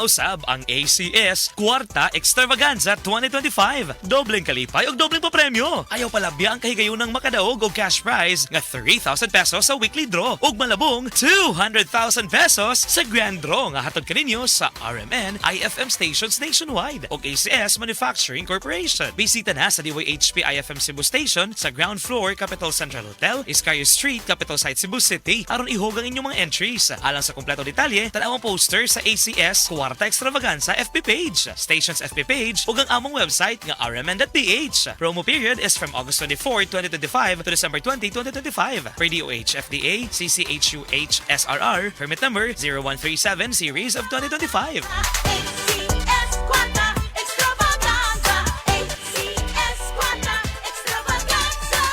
usab ang ACS Kwarta Extravaganza 2025. Dobleng kalipay ug dobleng papremyo. Ayaw palabya ang kahigayunang makadaog og cash prize nga 3,000 pesos sa weekly draw ug malabong 200,000 pesos sa grand draw nga hatod kaninyo sa RMN IFM stations nationwide ug ACS Manufacturing Corporation. Bisita na sa DYHP IFM Cebu Station sa ground floor Capital Central Hotel, Iscario Street, Capital Site, Cebu City aron ihog ang inyong mga entries. Alang sa kompleto detalye, tanaw ang poster sa ACS Kwarta Extravaganza FB page, station's FB page ug ang among website nga rmn.ph. Promo period is from August 24, 2025 to December 20, 2025. Per DOH FDA CCHUH SRR permit number 0137 series of 2025. ACS Kwarta Extravaganza, ACS Kwarta Extravaganza.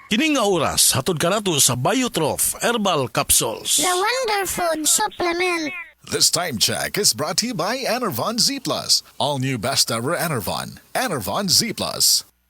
Kining nga oras, hatod ka nato sa Biotrof Herbal Capsules. The Wonder Food Supplement. This time check is brought to you by Enervon Z+. All new best ever Enervon. Enervon Z+.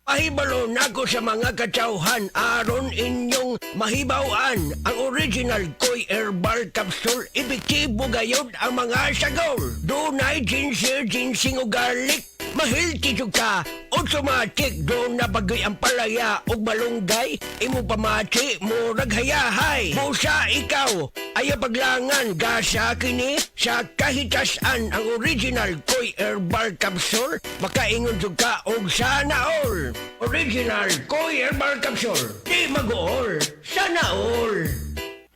Mahibalo nako sa mga katsauhan aron inyong mahibawan ang original Koy Herbal Capsule. Epektibo gayod ang mga sagol. Dunay ginseng, ginseng o garlic. Mahilti jud ka, automatic doon na bagay ang palaya ug malunggay. Imo pamachi, murag hayahay. Busa ikaw, ay paglangan gasa kini sa kahitasan ang original Koy Herbal Capsule. Makaingon jud ka og sana all. Original Koy Herbal Capsule. Di mag-all, sana all.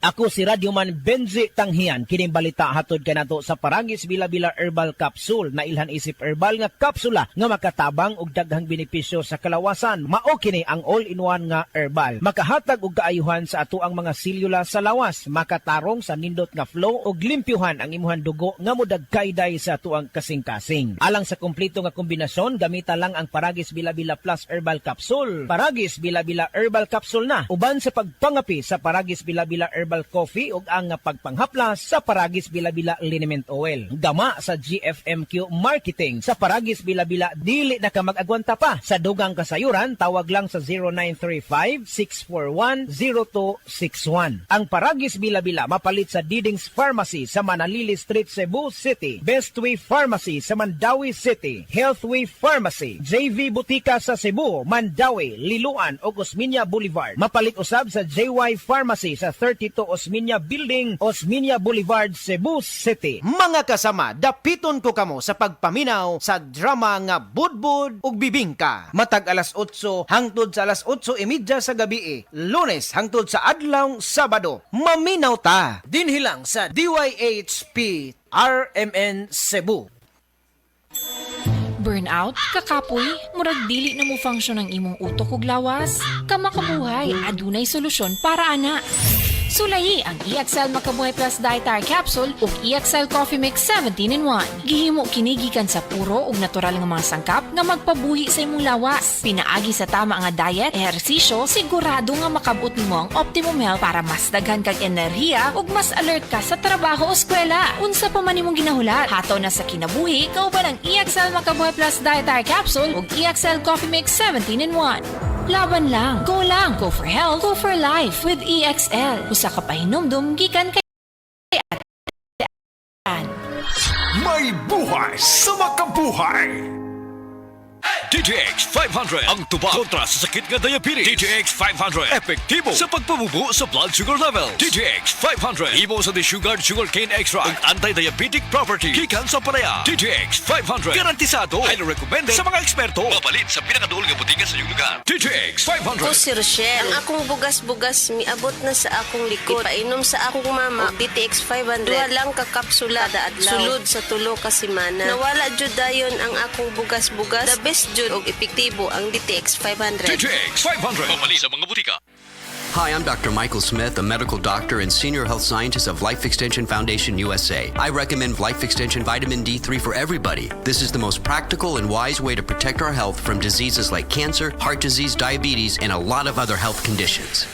Ako si Radyoman Benzi Tanghian, kining balita hatod kanato sa Paragis Bila-Bila Herbal Capsule na ilhan isip herbal nga kapsula nga makatabang og daghang benepisyo sa kalawasan. Mao kini ang all-in-one nga herbal. Makahatag og kaayuhan sa ato ang mga selula sa lawas, makatarong sa nindot nga flow og limpyuhan ang imuhang dugo nga modagkayday sa ato ang kasing-kasing. Alang sa kumpleto nga kombinasyon, gamita lang ang Paragis Bila-Bila Plus Herbal Capsule. Paragis Bila-Bila Herbal Capsule na uban sa pagpangapi sa Paragis Bila-Bila Herbal Coffee ug ang pagpanghaplas sa Paragis Bila-Bila Liniment Oil. Gama sa GFMQ Marketing sa Paragis Bila-Bila dili na ka mag-agwanta pa. Sa dugang kasayuran, tawag lang sa 0935-641-0261. Ang Paragis Bila-Bila mapalit sa Didings Pharmacy sa Manalili Street, Cebu City, Bestway Pharmacy sa Mandawi City, Healthway Pharmacy, JV Butika sa Cebu, Mandawi, Liloan ug Osmeña Boulevard. Mapalit usab sa JY Pharmacy sa 32 Osmeña Building, Osmeña Boulevard, Cebu City. Mga kasama, dapiton ko kamo sa pagpaminaw sa drama nga Budbud ug Bibingka. Matag alas 8 hangtod sa alas 8:30 sa gabi, Lunes hangtod sa adlaw Sabado. Maminaw ta dinhi lang sa DYHP RMN Cebu. Burnout, kakapoy, murag dili na mo function ang imong utok ug lawas. Kamakabuhay, adunay solusyon para ana. Sulayi ang EXL Makabuhay Plus Dietary Capsule ug EXL Coffee Mix 17-in-1. Gihimo kini gikan sa puro ug natural nga mga sangkap nga magpabuhi sa imong lawas. Pinaagi sa tama nga diet, ehersisyo, sigurado nga makabot nimo ang optimum health para mas daghan kag enerhiya ug mas alert ka sa trabaho o eskwela. Unsa pa man imong ginahulat, hataw na sa kinabuhi kauban ang EXL Makabuhay Plus Dietary Capsule ug EXL Coffee Mix 17-in-1. Laban lang, go for health, go for life with EXL. Usa ka pahinumdum gikan kay May buhay sa makabuhay! DTX 500 ang tubag kontra sa sakit nga diabetes. DTX 500 epektibo sa pagpabubo sa blood sugar level. DTX 500 imo sa desugared sugarcane extract ug anti-diabetic property gikan sa palaya. DTX 500 garantisado, highly recommended sa mga eksperto. Mapalit sa pinakaduol nga butika sa iyong lugar. DTX 500. Ako si Rochelle. Ang akong bugas-bugas miabot na sa akong likod. Ipainom sa akong mama DTX 500. Duha lang ka kapsula kada adlaw. Sulod sa tulo ka semana. Nawala jud dayon ang akong bugas-bugas. The best jud og epektibo ang DTX 500. DTX 500. Mapalit sa mga butika. Hi, I'm Dr. Michael Smith, a medical doctor and senior health scientist of Life Extension Foundation USA. I recommend Life Extension Vitamin D3 for everybody. This is the most practical and wise way to protect our health from diseases like cancer, heart disease, diabetes, and a lot of other health conditions.